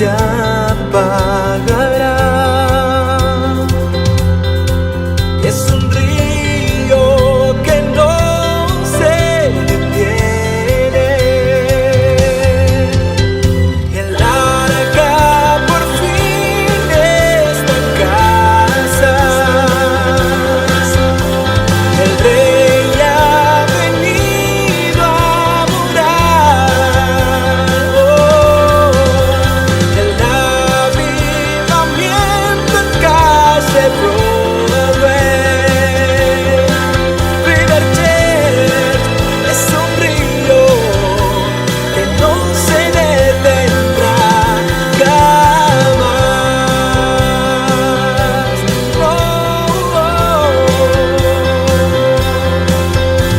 se apagará. Es un río que no se detiene. Él larga por fin esta casa. El rey ha venido a morar. El avivamiento en calle Broadway. River Church es un río que no se detendrá jamás.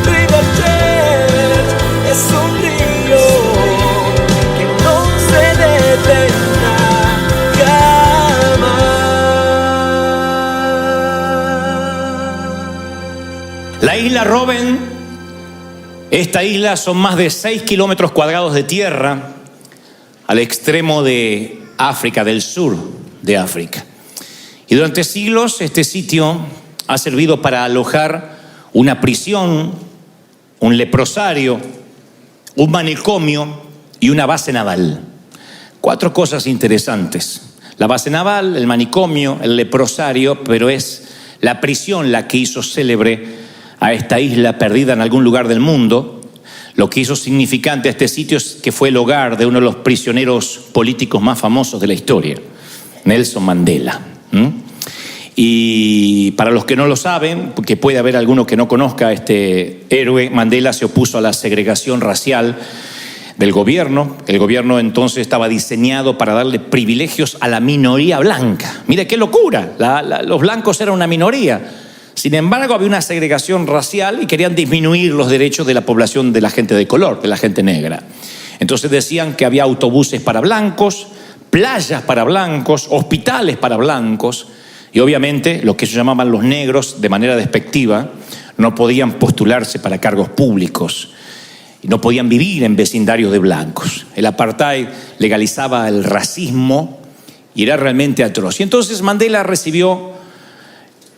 River Church es un río que no se detendrá jamás. La isla Robben, esta isla son más de 6 kilómetros cuadrados de tierra al extremo de África, del sur de África. Y durante siglos este sitio ha servido para alojar una prisión, un leprosario, un manicomio y una base naval. 4 cosas interesantes: la base naval, el manicomio, el leprosario, pero es la prisión la que hizo célebre a esta isla perdida en algún lugar del mundo. Lo que hizo significante a este sitio es que fue el hogar de uno de los prisioneros políticos más famosos de la historia, Nelson Mandela. Y para los que no lo saben, porque puede haber alguno que no conozca a este héroe, Mandela se opuso a la segregación racial del gobierno. El gobierno entonces estaba diseñado para darle privilegios a la minoría blanca. Mire qué locura, los blancos eran una minoría. Sin embargo, había una segregación racial y querían disminuir los derechos de la población, de la gente de color, de la gente negra. Entonces decían que había autobuses para blancos, playas para blancos, hospitales para blancos, y obviamente los que se llamaban los negros, de manera despectiva, no podían postularse para cargos públicos y no podían vivir en vecindarios de blancos. El apartheid legalizaba el racismo y era realmente atroz. Y entonces Mandela recibió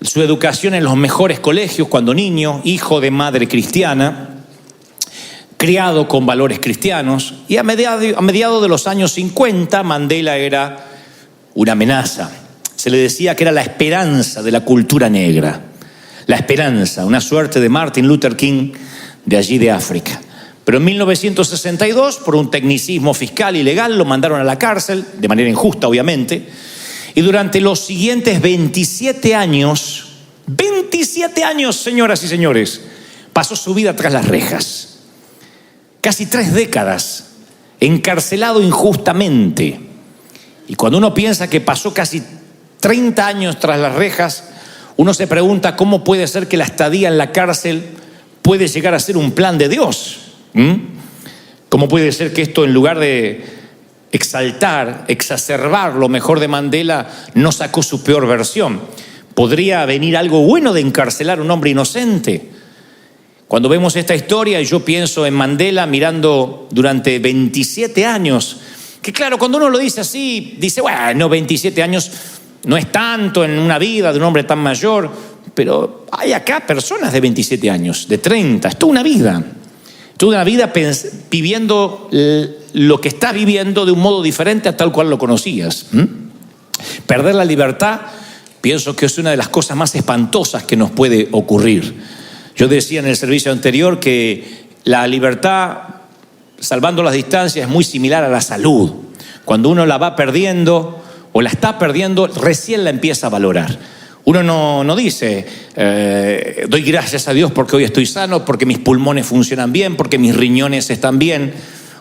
su educación en los mejores colegios cuando niño, hijo de madre cristiana, criado con valores cristianos, y a mediados de los años 50 Mandela era una amenaza. Se le decía que era la esperanza de la cultura negra, la esperanza, una suerte de Martin Luther King de allí de África. Pero en 1962, por un tecnicismo fiscal y legal, lo mandaron a la cárcel, de manera injusta obviamente. Y durante los siguientes 27 años, señoras y señores, pasó su vida tras las rejas. Casi 3 décadas, encarcelado injustamente. Y cuando uno piensa que pasó casi 30 años tras las rejas, uno se pregunta cómo puede ser que la estadía en la cárcel puede llegar a ser un plan de Dios. ¿Cómo puede ser que esto, en lugar de exaltar, exacerbar lo mejor de Mandela, no sacó su peor versión? ¿Podría venir algo bueno de encarcelar a un hombre inocente? Cuando vemos esta historia y yo pienso en Mandela mirando durante 27 años, que claro, cuando uno lo dice así, dice, bueno, 27 años no es tanto en una vida de un hombre tan mayor, pero hay acá personas de 27 años, de 30, es toda una vida viviendo lo que estás viviendo de un modo diferente a tal cual lo conocías. Perder la libertad, pienso que es una de las cosas más espantosas que nos puede ocurrir. Yo decía en el servicio anterior que la libertad, salvando las distancias, es muy similar a la salud. Cuando uno la va perdiendo o la está perdiendo, recién la empieza a valorar. Uno no dice, doy gracias a Dios porque hoy estoy sano, porque mis pulmones funcionan bien, porque mis riñones están bien.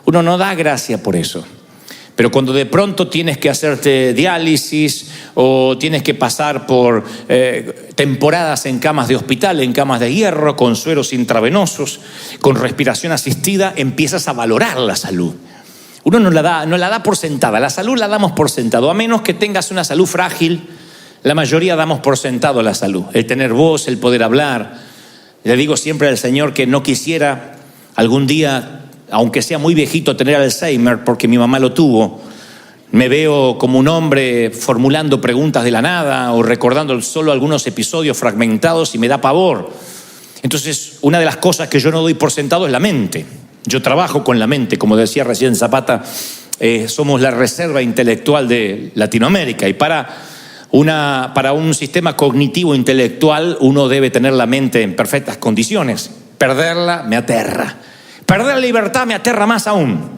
Uno no da gracia por eso. Pero cuando de pronto tienes que hacerte diálisis o tienes que pasar por temporadas en camas de hospital, en camas de hierro, con sueros intravenosos, con respiración asistida, empiezas a valorar la salud. Uno no la da por sentada. La salud la damos por sentado. A menos que tengas una salud frágil, la mayoría damos por sentado la salud. El tener voz, el poder hablar. Le digo siempre al Señor que no quisiera algún día, aunque sea muy viejito, tener Alzheimer, porque mi mamá lo tuvo. Me veo como un hombre formulando preguntas de la nada o recordando solo algunos episodios fragmentados y me da pavor. Entonces, una de las cosas que yo no doy por sentado es la mente. Yo trabajo con la mente, como decía recién Zapata, somos la reserva intelectual de Latinoamérica y para un sistema cognitivo intelectual uno debe tener la mente en perfectas condiciones. Perderla me aterra. Perder la libertad me aterra más aún,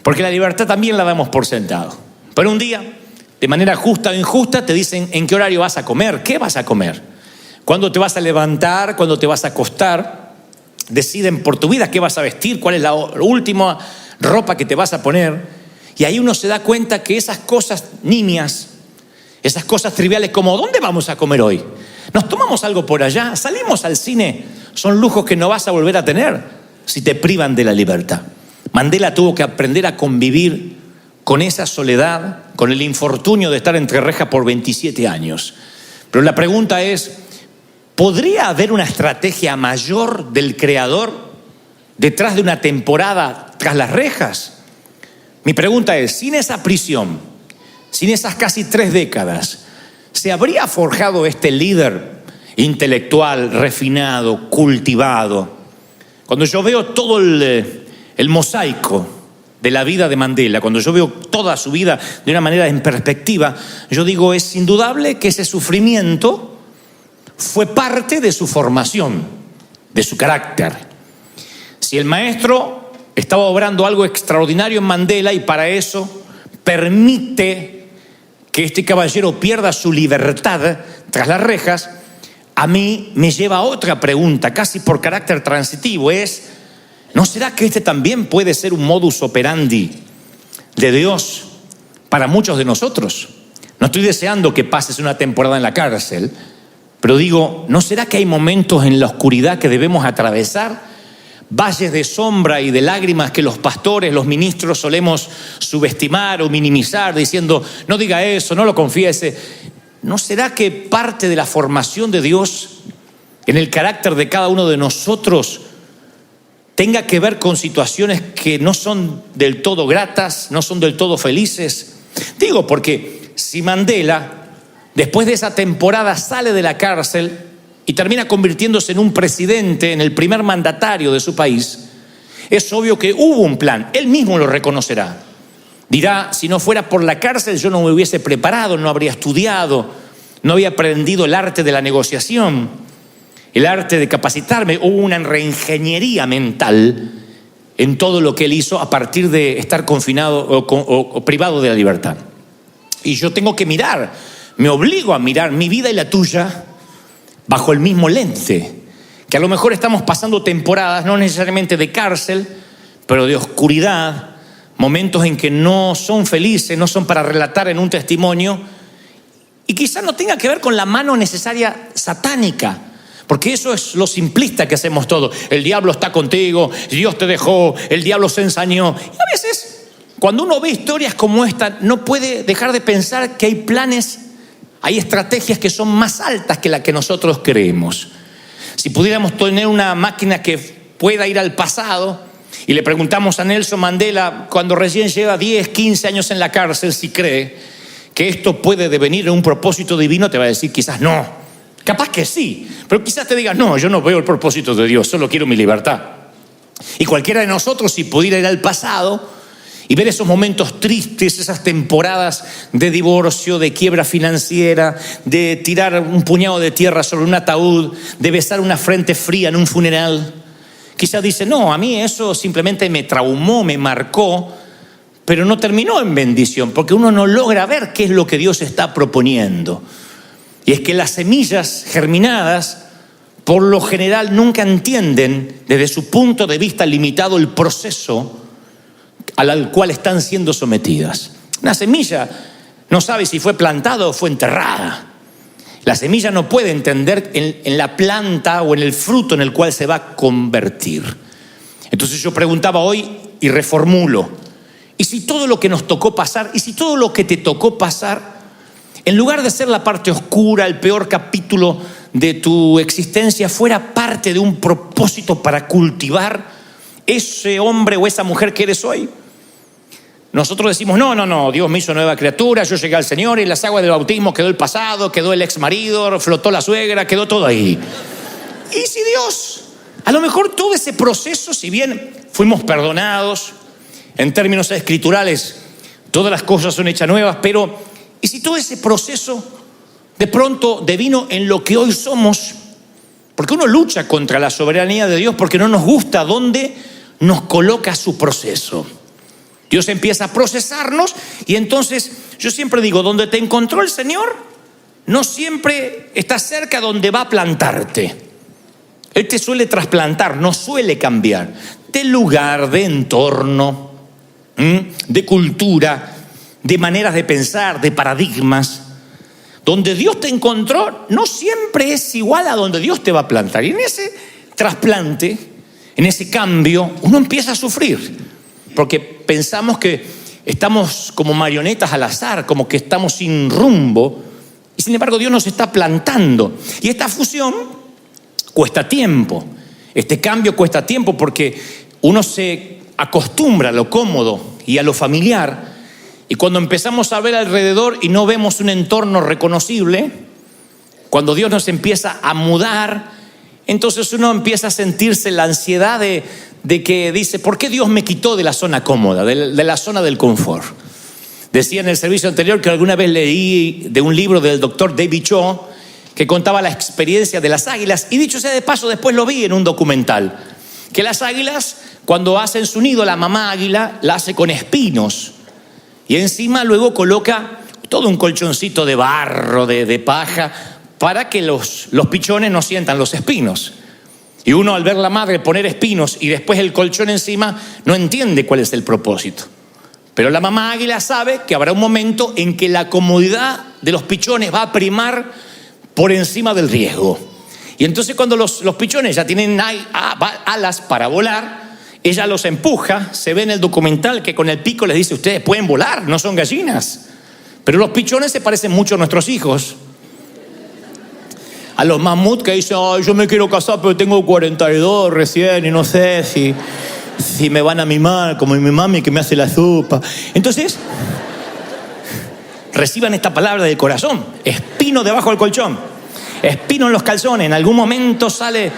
porque la libertad también la damos por sentado. Pero un día, de manera justa o injusta, te dicen en qué horario vas a comer, qué vas a comer, cuándo te vas a levantar, cuándo te vas a acostar. Deciden por tu vida qué vas a vestir, cuál es la última ropa que te vas a poner. Y ahí uno se da cuenta que esas cosas nimias, esas cosas triviales como ¿dónde vamos a comer hoy? ¿Nos tomamos algo por allá? ¿Salimos al cine? Son lujos que no vas a volver a tener si te privan de la libertad. Mandela tuvo que aprender a convivir con esa soledad, con el infortunio de estar entre rejas por 27 años. Pero la pregunta es, ¿podría haber una estrategia mayor del creador detrás de una temporada tras las rejas? Mi pregunta es, sin esa prisión, sin esas casi 3 décadas, ¿se habría forjado este líder intelectual, refinado, cultivado? Cuando yo veo todo el mosaico de la vida de Mandela, cuando yo veo toda su vida de una manera en perspectiva, yo digo, es indudable que ese sufrimiento fue parte de su formación, de su carácter. Si el maestro estaba obrando algo extraordinario en Mandela y para eso permite que este caballero pierda su libertad tras las rejas, a mí me lleva a otra pregunta, casi por carácter transitivo, es, ¿no será que este también puede ser un modus operandi de Dios para muchos de nosotros? No estoy deseando que pases una temporada en la cárcel, pero digo, ¿no será que hay momentos en la oscuridad que debemos atravesar? Valles de sombra y de lágrimas que los pastores, los ministros solemos subestimar o minimizar diciendo, no diga eso, no lo confiese. ¿No será que parte de la formación de Dios en el carácter de cada uno de nosotros tenga que ver con situaciones que no son del todo gratas, no son del todo felices? Digo, porque si Mandela, después de esa temporada, sale de la cárcel y termina convirtiéndose en un presidente, en el primer mandatario de su país, es obvio que hubo un plan. Él mismo lo reconocerá. Dirá, si no fuera por la cárcel yo no me hubiese preparado, no habría estudiado, no había aprendido el arte de la negociación, el arte de capacitarme. Hubo una reingeniería mental en todo lo que él hizo a partir de estar confinado o privado de la libertad. Y yo tengo que mirar, me obligo a mirar mi vida y la tuya bajo el mismo lente, que a lo mejor estamos pasando temporadas, no necesariamente de cárcel, pero de oscuridad, momentos en que no son felices, no son para relatar en un testimonio, y quizás no tenga que ver con la mano necesaria satánica, porque eso es lo simplista que hacemos todo. El diablo está contigo, Dios te dejó, el diablo se ensañó. Y a veces, cuando uno ve historias como esta, no puede dejar de pensar que hay planes, hay estrategias que son más altas que las que nosotros creemos. Si pudiéramos tener una máquina que pueda ir al pasado y le preguntamos a Nelson Mandela, cuando recién lleva 10, 15 años en la cárcel, si cree que esto puede devenir en un propósito divino, te va a decir quizás no. Capaz que sí, pero quizás te diga, no, yo no veo el propósito de Dios, solo quiero mi libertad. Y cualquiera de nosotros, si pudiera ir al pasado y ver esos momentos tristes, esas temporadas de divorcio, de quiebra financiera, de tirar un puñado de tierra sobre un ataúd, de besar una frente fría en un funeral, quizás dice, no, a mí eso simplemente me traumó, me marcó, pero no terminó en bendición, porque uno no logra ver qué es lo que Dios está proponiendo. Y es que las semillas germinadas, por lo general, nunca entienden desde su punto de vista limitado el proceso al cual están siendo sometidas. Una semilla no sabe si fue plantada o fue enterrada. La semilla no puede entender en la planta o en el fruto en el cual se va a convertir. Entonces yo preguntaba hoy y reformulo, ¿y si todo lo que nos tocó pasar, y si todo lo que te tocó pasar, en lugar de ser la parte oscura, el peor capítulo de tu existencia, fuera parte de un propósito para cultivar ese hombre o esa mujer que eres hoy? nosotros decimos, no, Dios me hizo nueva criatura, yo llegué al Señor y las aguas del bautismo quedó el pasado, quedó el ex marido, flotó la suegra, quedó todo ahí. Y si Dios, a lo mejor todo ese proceso, si bien fuimos perdonados, en términos escriturales, todas las cosas son hechas nuevas, pero ¿y si todo ese proceso de pronto devino en lo que hoy somos? Porque uno lucha contra la soberanía de Dios porque no nos gusta dónde nos coloca su proceso. Dios empieza a procesarnos y entonces yo siempre digo, donde te encontró el Señor, no siempre está cerca donde va a plantarte. Él te suele trasplantar, no suele cambiar de lugar, de entorno, de cultura, de maneras de pensar, de paradigmas. Donde Dios te encontró no siempre es igual a donde Dios te va a plantar. Y en ese trasplante, en ese cambio, uno empieza a sufrir. Porque pensamos que estamos como marionetas al azar, como que estamos sin rumbo. Y sin embargo Dios nos está plantando. Y esta fusión cuesta tiempo. Este cambio cuesta tiempo porque uno se acostumbra a lo cómodo y a lo familiar. Y cuando empezamos a ver alrededor y no vemos un entorno reconocible, cuando Dios nos empieza a mudar, entonces uno empieza a sentirse la ansiedad de que dice, ¿por qué Dios me quitó de la zona cómoda, de la zona del confort? Decía en el servicio anterior que alguna vez leí de un libro del doctor David Cho que contaba la experiencia de las águilas, y dicho sea de paso, después lo vi en un documental, que las águilas, cuando hacen su nido, la mamá águila la hace con espinos, y encima luego coloca todo un colchoncito de barro, de paja, para que los pichones no sientan los espinos. Y uno al ver la madre poner espinos y después el colchón encima, no entiende cuál es el propósito. Pero la mamá águila sabe que habrá un momento en que la comodidad de los pichones va a primar por encima del riesgo. Y entonces cuando los pichones ya tienen alas para volar, ella los empuja. Se ve en el documental que con el pico les dice, ustedes pueden volar, no son gallinas. Pero los pichones se parecen mucho a nuestros hijos. A los mamuts que dicen, yo me quiero casar pero tengo 42 recién y no sé si me van a mimar como mi mami que me hace la sopa. Entonces, reciban esta palabra del corazón: espino debajo del colchón, espino en los calzones, en algún momento sale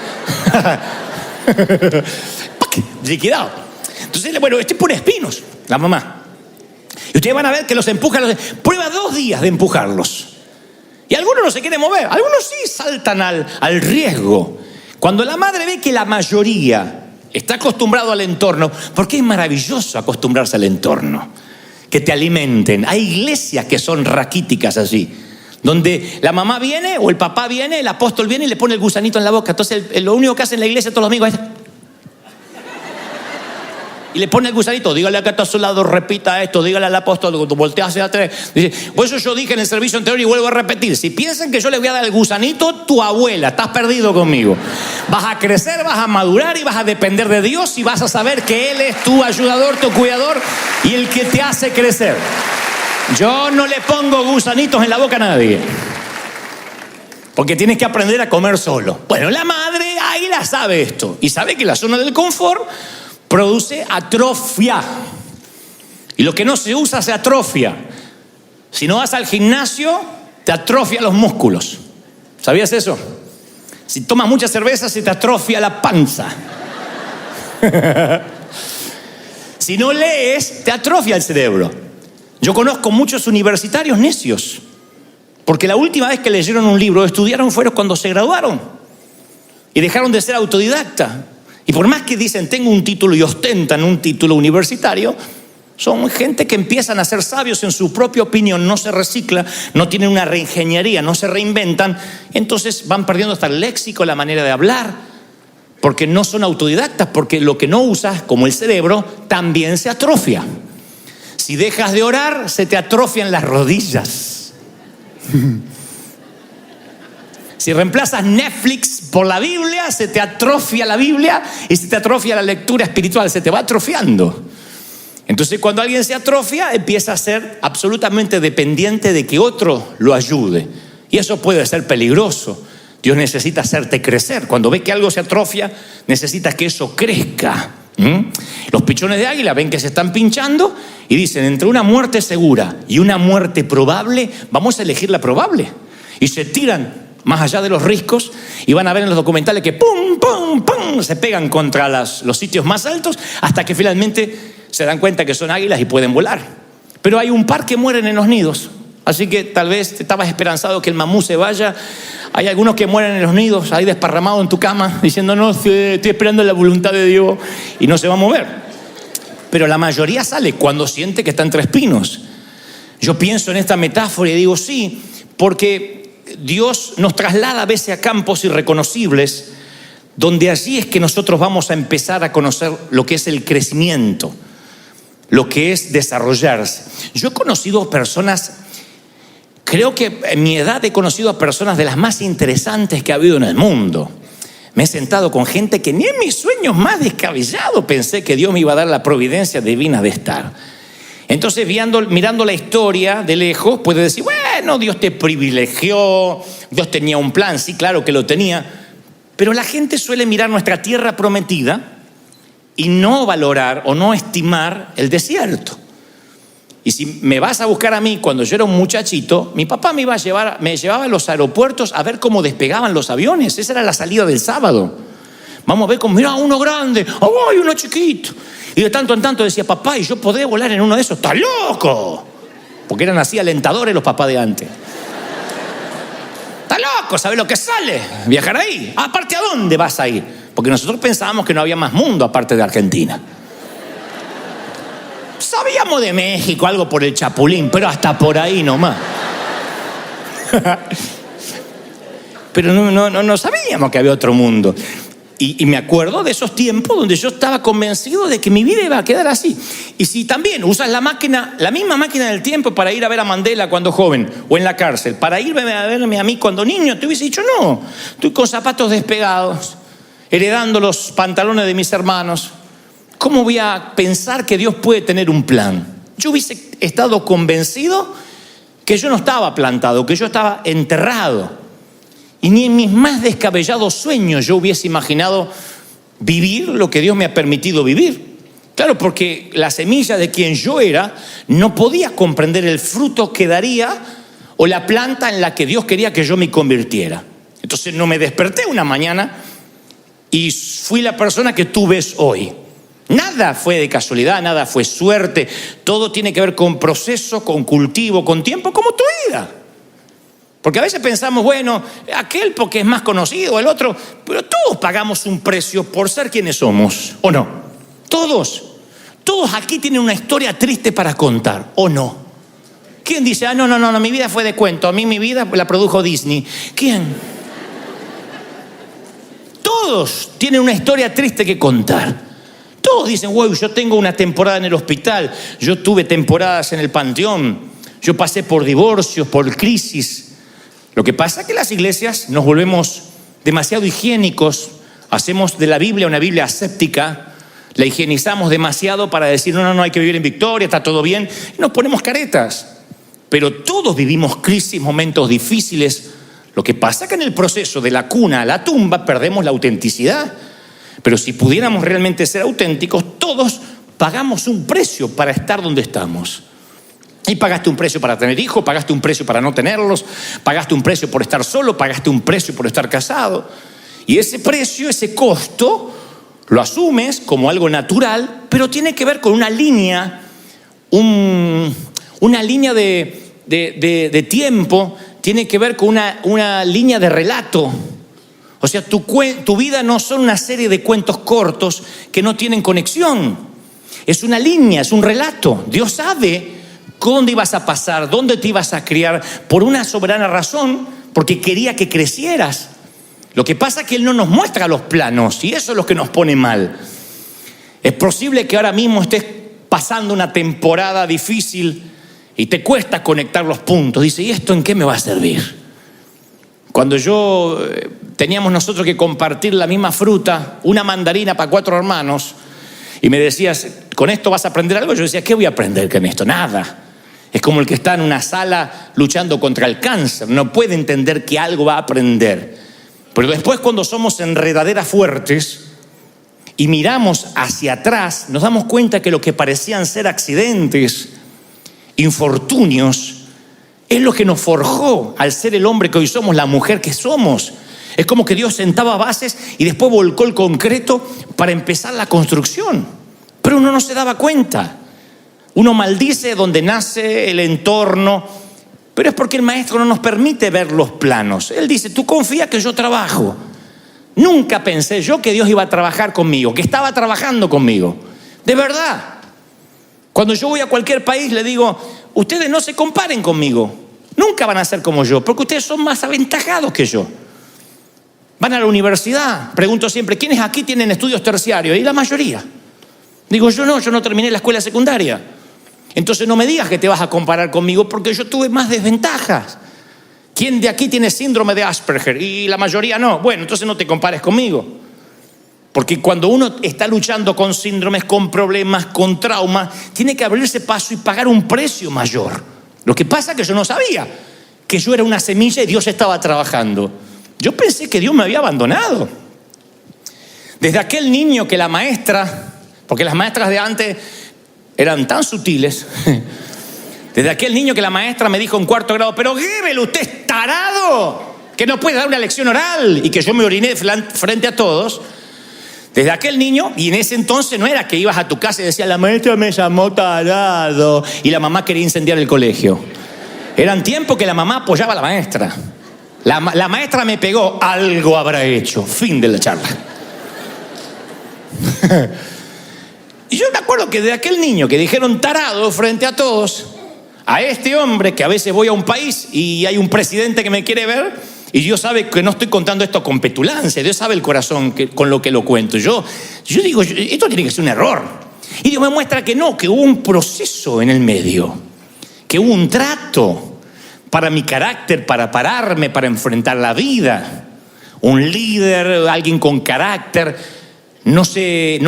liquidado. Entonces, bueno, pone espinos, la mamá. Y ustedes van a ver que los empuja, prueba 2 días de empujarlos. Y algunos no se quieren mover, algunos sí saltan al riesgo. Cuando la madre ve que la mayoría está acostumbrado al entorno, porque es maravilloso acostumbrarse al entorno, que te alimenten. Hay iglesias que son raquíticas así, donde la mamá viene o el papá viene, el apóstol viene y le pone el gusanito en la boca. Entonces lo único que hace en la iglesia todos los domingos es... y le pone el gusanito, dígale acá a su lado, repita esto, dígale al apóstol, voltea hacia atrás. Dice, por eso yo dije en el servicio anterior y vuelvo a repetir, si piensan que yo le voy a dar el gusanito, tu abuela, estás perdido conmigo. Vas a crecer, vas a madurar y vas a depender de Dios y vas a saber que Él es tu ayudador, tu cuidador y el que te hace crecer. Yo no le pongo gusanitos en la boca a nadie, porque tienes que aprender a comer solo. Bueno, la madre águila sabe esto y sabe que la zona del confort produce atrofia. Y lo que no se usa se atrofia. Si no vas al gimnasio, te atrofia los músculos. ¿Sabías eso? Si tomas mucha cerveza, se te atrofia la panza. Si no lees, te atrofia el cerebro. Yo conozco muchos universitarios necios, porque la última vez que leyeron un libro o estudiaron fueron cuando se graduaron y dejaron de ser autodidacta. Y por más que dicen tengo un título y ostentan un título universitario, son gente que empiezan a ser sabios en su propia opinión, no se recicla, no tienen una reingeniería, no se reinventan, entonces van perdiendo hasta el léxico, la manera de hablar, porque no son autodidactas, porque lo que no usas, como el cerebro, también se atrofia. Si dejas de orar, se te atrofian las rodillas. Si reemplazas Netflix por la Biblia, se te atrofia la Biblia y se te atrofia la lectura espiritual, se te va atrofiando. Entonces cuando alguien se atrofia, empieza a ser absolutamente dependiente de que otro lo ayude. Y eso puede ser peligroso. Dios necesita hacerte crecer. Cuando ve que algo se atrofia, necesitas que eso crezca Los pichones de águila ven que se están pinchando y dicen, entre una muerte segura y una muerte probable, vamos a elegir la probable. Y se tiran más allá de los riscos y van a ver en los documentales que pum, pum, pum, se pegan contra los sitios más altos hasta que finalmente se dan cuenta que son águilas y pueden volar. Pero hay un par que mueren en los nidos. Así que tal vez estabas esperanzado que el mamú se vaya. Hay algunos que mueren en los nidos, ahí desparramados en tu cama, diciendo, no, estoy esperando la voluntad de Dios, y no se va a mover. Pero la mayoría sale cuando siente que está entre espinos. Yo pienso en esta metáfora y digo, sí, porque Dios nos traslada a veces a campos irreconocibles, donde allí es que nosotros vamos a empezar a conocer lo que es el crecimiento, lo que es desarrollarse. Yo he conocido personas... Creo que en mi edad he conocido a personas de las más interesantes que ha habido en el mundo. Me he sentado con gente que ni en mis sueños más descabellados pensé que Dios me iba a dar la providencia divina de estar. Entonces, mirando la historia de lejos, puede decir, bueno, Dios te privilegió, Dios tenía un plan, sí, claro que lo tenía. Pero la gente suele mirar nuestra tierra prometida y no valorar o no estimar el desierto. Y si me vas a buscar a mí, cuando yo era un muchachito, mi papá me llevaba a los aeropuertos a ver cómo despegaban los aviones. Esa era la salida del sábado. Vamos a ver cómo, mira, uno grande, ¡ay, uno chiquito! Y de tanto en tanto decía, papá, ¿y yo podré volar en uno de esos? ¡Está loco! Porque eran así alentadores los papás de antes. ¡Está loco! ¿Sabes lo que sale? Viajar ahí. ¿Aparte a dónde vas a ir? Porque nosotros pensábamos que no había más mundo aparte de Argentina. Sabíamos de México, algo por el Chapulín, pero hasta por ahí nomás. Pero no sabíamos que había otro mundo. Y me acuerdo de esos tiempos donde yo estaba convencido de que mi vida iba a quedar así. Y si también usas la misma máquina del tiempo para ir a ver a Mandela cuando joven, o en la cárcel, para irme a verme a mí cuando niño, te hubiese dicho, no, estoy con zapatos despegados, heredando los pantalones de mis hermanos. ¿Cómo voy a pensar que Dios puede tener un plan? Yo hubiese estado convencido que yo no estaba plantado, que yo estaba enterrado. Y ni en mis más descabellados sueños yo hubiese imaginado vivir lo que Dios me ha permitido vivir. Claro, porque la semilla de quien yo era no podía comprender el fruto que daría o la planta en la que Dios quería que yo me convirtiera. Entonces no me desperté una mañana y fui la persona que tú ves hoy. Nada fue de casualidad, nada fue suerte. Todo tiene que ver con proceso, con cultivo, con tiempo, como tu vida. Porque a veces pensamos, bueno, aquel porque es más conocido, el otro, pero todos pagamos un precio por ser quienes somos, ¿o no? Todos aquí tienen una historia triste para contar, ¿o no? ¿Quién dice, no, mi vida fue de cuento, a mí mi vida la produjo Disney? ¿Quién? Todos tienen una historia triste que contar. Todos dicen, wow, yo tengo una temporada en el hospital, yo tuve temporadas en el panteón, yo pasé por divorcios, por crisis. Lo que pasa es que las iglesias nos volvemos demasiado higiénicos, hacemos de la Biblia una Biblia aséptica, la higienizamos demasiado para decir, no, hay que vivir en victoria, está todo bien, y nos ponemos caretas. Pero todos vivimos crisis, momentos difíciles. Lo que pasa es que en el proceso de la cuna a la tumba perdemos la autenticidad. Pero si pudiéramos realmente ser auténticos, todos pagamos un precio para estar donde estamos. Y pagaste un precio para tener hijos, pagaste un precio para no tenerlos, pagaste un precio por estar solo, pagaste un precio por estar casado. Y ese precio, ese costo, lo asumes como algo natural, pero tiene que ver con una línea, una línea de tiempo, tiene que ver con una línea de relato. O sea, tu vida no son una serie de cuentos cortos que no tienen conexión. Es una línea, es un relato. Dios sabe dónde ibas a pasar, dónde te ibas a criar, por una soberana razón, porque quería que crecieras. Lo que pasa es que Él no nos muestra los planos, y eso es lo que nos pone mal. Es posible que ahora mismo estés pasando una temporada difícil y te cuesta conectar los puntos. Dice, ¿y esto en qué me va a servir? Cuando teníamos nosotros que compartir la misma fruta, una mandarina para 4 hermanos, y me decías, ¿con esto vas a aprender algo? Yo decía, ¿qué voy a aprender con esto? Nada. Es como el que está en una sala luchando contra el cáncer, no puede entender que algo va a aprender. Pero después, cuando somos enredaderas fuertes y miramos hacia atrás, nos damos cuenta que lo que parecían ser accidentes, infortunios, es lo que nos forjó al ser el hombre que hoy somos, la mujer que somos. Es como que Dios sentaba bases y después volcó el concreto para empezar la construcción. Pero uno no se daba cuenta. Uno maldice donde nace, el entorno, pero es porque el maestro no nos permite ver los planos. Él dice, tú confía que yo trabajo. Nunca pensé yo que Dios iba a trabajar conmigo, que estaba trabajando conmigo. De verdad. Cuando yo voy a cualquier país le digo, ustedes no se comparen conmigo. Nunca van a ser como yo, porque ustedes son más aventajados que yo. Van a la universidad. Pregunto siempre, ¿quiénes aquí tienen estudios terciarios? Y la mayoría. Digo, yo no terminé la escuela secundaria. Entonces no me digas que te vas a comparar conmigo porque yo tuve más desventajas. ¿Quién de aquí tiene síndrome de Asperger? Y la mayoría no. Bueno, entonces no te compares conmigo. Porque cuando uno está luchando con síndromes, con problemas, con traumas, tiene que abrirse paso y pagar un precio mayor. Lo que pasa es que yo no sabía que yo era una semilla y Dios estaba trabajando. Yo pensé que Dios me había abandonado. Desde aquel niño que la maestra, porque las maestras de antes eran tan sutiles, desde aquel niño que la maestra me dijo en 4º grado, pero Gebel, usted es tarado, que no puede dar una lección oral, y que yo me oriné frente a todos. Desde aquel niño, y en ese entonces no era que ibas a tu casa y decías, la maestra me llamó tarado, y la mamá quería incendiar el colegio. Eran tiempos que la mamá apoyaba a la maestra. La maestra me pegó, algo habrá hecho. Fin de la charla. Y yo me acuerdo que de aquel niño que dijeron tarado frente a todos, a este hombre que a veces voy a un país y hay un presidente que me quiere ver y Dios sabe que no estoy contando esto con petulancia, Dios sabe el corazón con lo que lo cuento. Yo digo, esto tiene que ser un error. Y Dios me muestra que no, que hubo un proceso en el medio, que hubo un trato para mi carácter, para pararme, para enfrentar la vida. Un líder, alguien con carácter, no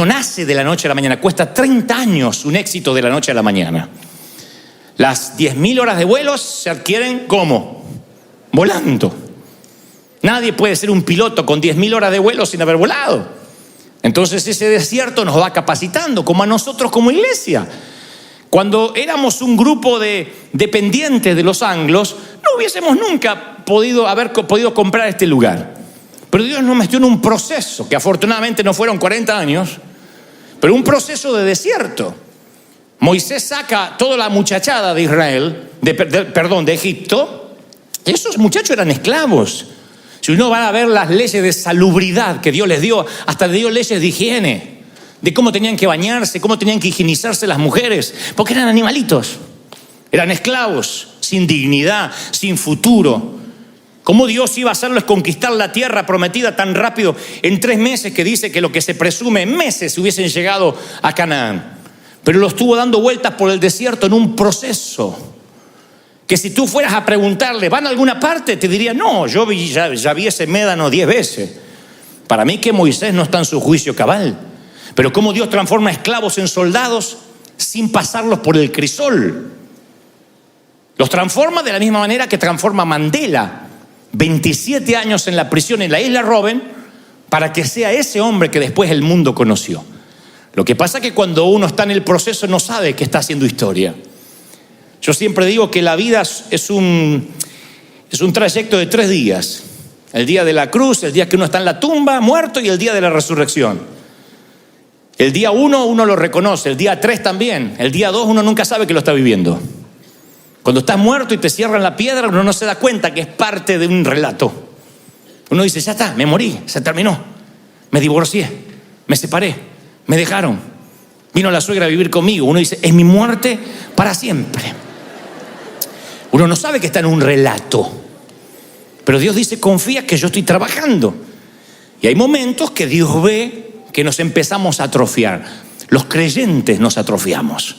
nace de la noche a la mañana. Cuesta 30 años un éxito de la noche a la mañana. Las 10.000 horas de vuelos se adquieren ¿cómo? Volando. Nadie puede ser un piloto con 10.000 horas de vuelo sin haber volado. Entonces ese desierto nos va capacitando, como a nosotros como iglesia. Cuando éramos un grupo de dependientes de los anglos, no hubiésemos nunca haber podido comprar este lugar. Pero Dios nos metió en un proceso, que afortunadamente no fueron 40 años, pero un proceso de desierto. Moisés saca toda la muchachada de Israel, de Egipto. Esos muchachos eran esclavos. Si uno va a ver las leyes de salubridad que Dios les dio, hasta dio leyes de higiene, de cómo tenían que bañarse, cómo tenían que higienizarse las mujeres, porque eran animalitos, eran esclavos, sin dignidad, sin futuro. ¿Cómo Dios iba a hacerles conquistar la tierra prometida tan rápido en 3 meses, que dice que lo que se presume en meses hubiesen llegado a Canaán? Pero lo estuvo dando vueltas por el desierto en un proceso que si tú fueras a preguntarle, ¿van a alguna parte? Te diría, no, yo ya vi ese médano 10 veces. Para mí que Moisés no está en su juicio cabal. Pero cómo Dios transforma esclavos en soldados sin pasarlos por el crisol. Los transforma de la misma manera que transforma a Mandela. 27 años en la prisión en la isla Robben, para que sea ese hombre que después el mundo conoció. Lo que pasa es que cuando uno está en el proceso no sabe que está haciendo historia. Yo siempre digo que la vida es un trayecto de 3 días. El día de la cruz, el día que uno está en la tumba, muerto, y el día de la resurrección. El día 1 uno lo reconoce, el día 3 también. El día 2 uno nunca sabe que lo está viviendo. Cuando estás muerto y te cierran la piedra, uno no se da cuenta que es parte de un relato. Uno dice, ya está, me morí, se terminó. Me divorcié, me separé, me dejaron. Vino la suegra a vivir conmigo. Uno dice, es mi muerte para siempre. Uno no sabe que está en un relato. Pero Dios dice, confía que yo estoy trabajando. Y hay momentos que Dios ve que nos empezamos a atrofiar. Los creyentes nos atrofiamos.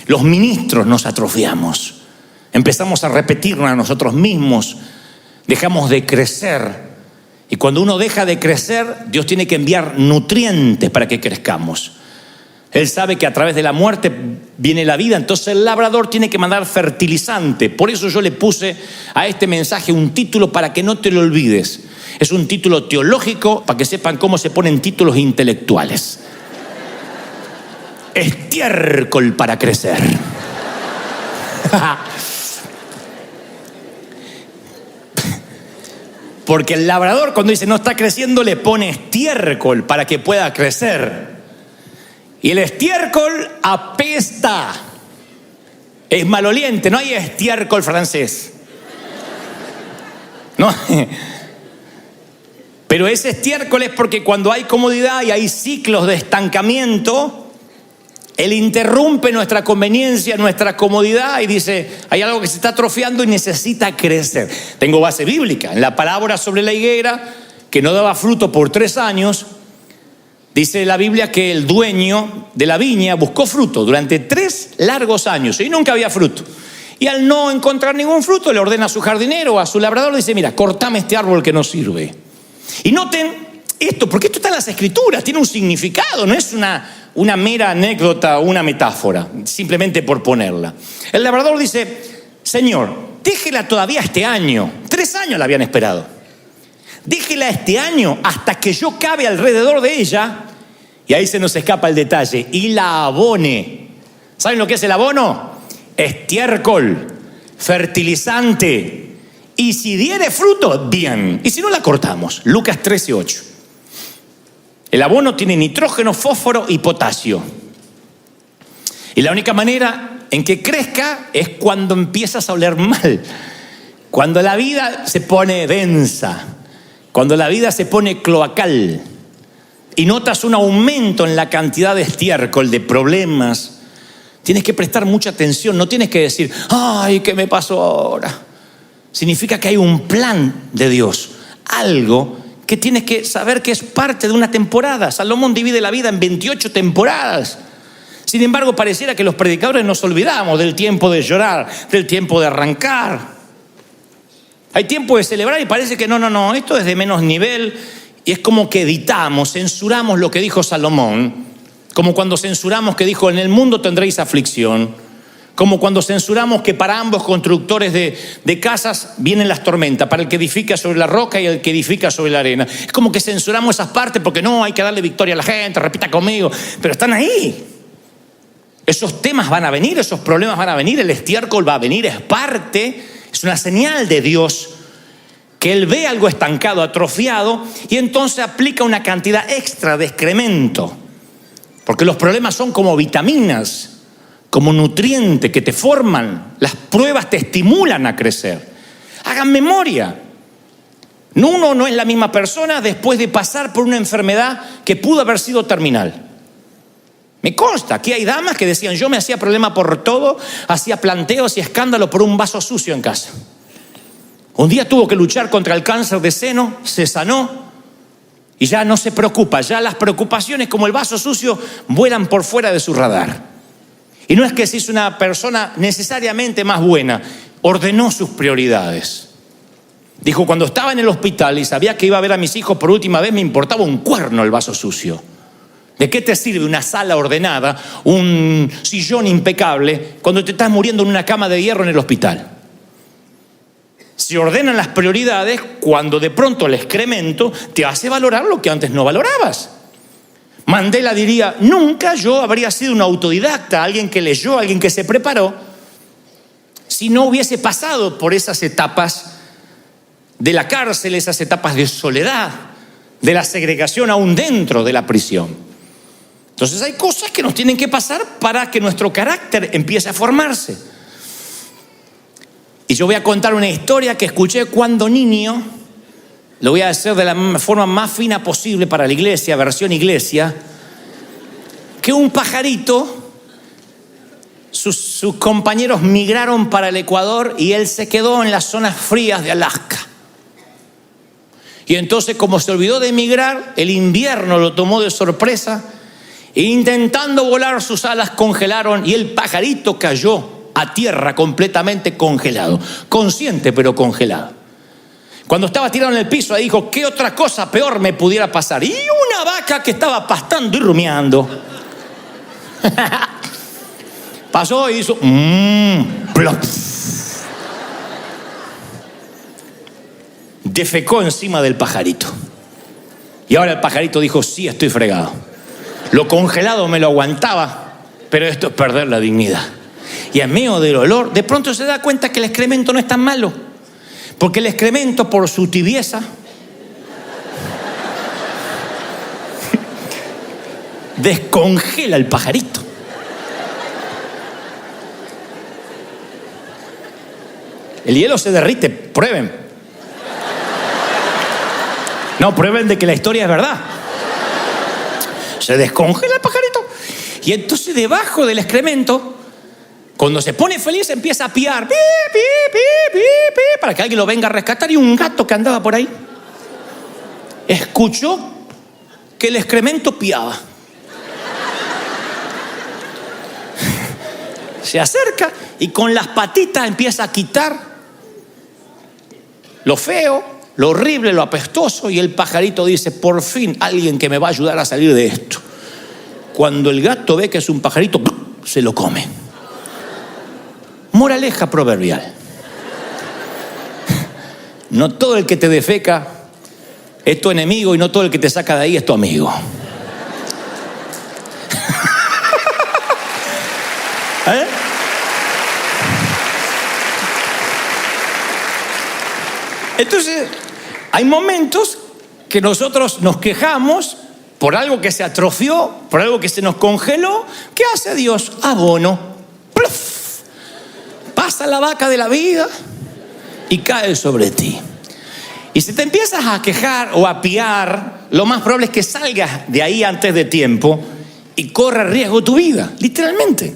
Los ministros nos atrofiamos. Empezamos a repetirnos a nosotros mismos. Dejamos de crecer. Y cuando uno deja de crecer, Dios tiene que enviar nutrientes para que crezcamos. Él sabe que a través de la muerte viene la vida, entonces el labrador tiene que mandar fertilizante. Por eso yo le puse a este mensaje un título para que no te lo olvides. Es un título teológico para que sepan cómo se ponen títulos intelectuales. Estiércol para crecer. Porque el labrador, cuando dice no está creciendo, le pone estiércol para que pueda crecer. Y el estiércol apesta. Es maloliente, no hay estiércol francés. No. Pero ese estiércol es porque cuando hay comodidad y hay ciclos de estancamiento, él interrumpe nuestra conveniencia, nuestra comodidad y dice, hay algo que se está atrofiando y necesita crecer. Tengo base bíblica. En la parábola sobre la higuera, que no daba fruto por 3 años, dice la Biblia que el dueño de la viña buscó fruto durante 3 largos años y nunca había fruto. Y al no encontrar ningún fruto, le ordena a su jardinero, a su labrador, le dice, mira, cortame este árbol que no sirve. Y noten esto, porque esto está en las Escrituras, tiene un significado, no es una mera anécdota o una metáfora, simplemente por ponerla. El labrador dice, Señor, déjela todavía este año. 3 años la habían esperado. Déjela este año hasta que yo cabe alrededor de ella. Y ahí se nos escapa el detalle. Y la abone. ¿Saben lo que es el abono? Estiércol, fertilizante. Y si diere fruto, bien. Y si no, la cortamos. Lucas 13:8. El abono tiene nitrógeno, fósforo y potasio. Y la única manera en que crezca es cuando empiezas a oler mal. Cuando la vida se pone densa. Cuando la vida se pone cloacal. Y notas un aumento en la cantidad de estiércol, de problemas. Tienes que prestar mucha atención. No tienes que decir, ay, ¿qué me pasó ahora? Significa que hay un plan de Dios. Algo que tienes que saber que es parte de una temporada. Salomón divide la vida en 28 temporadas. Sin embargo, pareciera que los predicadores nos olvidamos del tiempo de llorar, del tiempo de arrancar. Hay tiempo de celebrar y parece que no, esto es de menos nivel. Y es como que editamos, censuramos lo que dijo Salomón. Como cuando censuramos que dijo, en el mundo tendréis aflicción. Como cuando censuramos que para ambos constructores de casas vienen las tormentas, para el que edifica sobre la roca y el que edifica sobre la arena. Es como que censuramos esas partes porque no, hay que darle victoria a la gente, repita conmigo, pero están ahí. Esos temas van a venir, esos problemas van a venir, el estiércol va a venir, es parte, es una señal de Dios que Él ve algo estancado, atrofiado, y entonces aplica una cantidad extra de excremento, porque los problemas son como vitaminas, como nutriente que te forman. Las pruebas te estimulan a crecer. Hagan memoria. Uno no es la misma persona después de pasar por una enfermedad que pudo haber sido terminal. Me consta, aquí hay damas que decían, yo me hacía problema por todo, hacía planteos y escándalo por un vaso sucio en casa. Un día tuvo que luchar contra el cáncer de seno, se sanó y ya no se preocupa. Ya las preocupaciones como el vaso sucio vuelan por fuera de su radar. Y no es que se hizo una persona necesariamente más buena, ordenó sus prioridades. Dijo, cuando estaba en el hospital y sabía que iba a ver a mis hijos por última vez, me importaba un cuerno el vaso sucio. ¿De qué te sirve una sala ordenada, un sillón impecable, cuando te estás muriendo en una cama de hierro en el hospital? Se ordenan las prioridades cuando de pronto el excremento te hace valorar lo que antes no valorabas. Mandela diría, nunca yo habría sido un autodidacta, alguien que leyó, alguien que se preparó, si no hubiese pasado por esas etapas de la cárcel, esas etapas de soledad, de la segregación aún dentro de la prisión. Entonces hay cosas que nos tienen que pasar para que nuestro carácter empiece a formarse. Y yo voy a contar una historia que escuché cuando niño. Lo voy a hacer de la forma más fina posible para la iglesia, versión iglesia. Que un pajarito, sus compañeros migraron para el Ecuador y él se quedó en las zonas frías de Alaska. Y entonces, como se olvidó de emigrar, el invierno lo tomó de sorpresa. E intentando volar, sus alas congelaron y el pajarito cayó a tierra completamente congelado. Consciente, pero congelado. Cuando estaba tirado en el piso, ahí dijo, ¿qué otra cosa peor me pudiera pasar? Y una vaca que estaba pastando y rumiando. Pasó y hizo plop. Defecó encima del pajarito. Y ahora el pajarito dijo, sí, estoy fregado. Lo congelado me lo aguantaba, pero esto es perder la dignidad. Y en medio del olor, de pronto se da cuenta que el excremento no es tan malo. Porque el excremento, por su tibieza, descongela el pajarito. El hielo se derrite, prueben. No, prueben de que la historia es verdad. Se descongela el pajarito. Y entonces debajo del excremento, cuando se pone feliz, empieza a piar. Pi, pi, pi, pi, pi, para que alguien lo venga a rescatar. Y un gato que andaba por ahí escuchó que el excremento piaba. Se acerca y con las patitas empieza a quitar lo feo, lo horrible, lo apestoso, y el pajarito dice, por fin alguien que me va a ayudar a salir de esto. Cuando el gato ve que es un pajarito, se lo come. Moraleja proverbial. No todo el que te defeca es tu enemigo y no todo el que te saca de ahí es tu amigo. ¿Eh? Entonces, hay momentos que nosotros nos quejamos por algo que se atrofió, por algo que se nos congeló. ¿Qué hace Dios? Abono. ¡Pluf! Pasa la vaca de la vida y cae sobre ti. Y si te empiezas a quejar o a piar, lo más probable es que salgas de ahí antes de tiempo y corra riesgo tu vida, literalmente.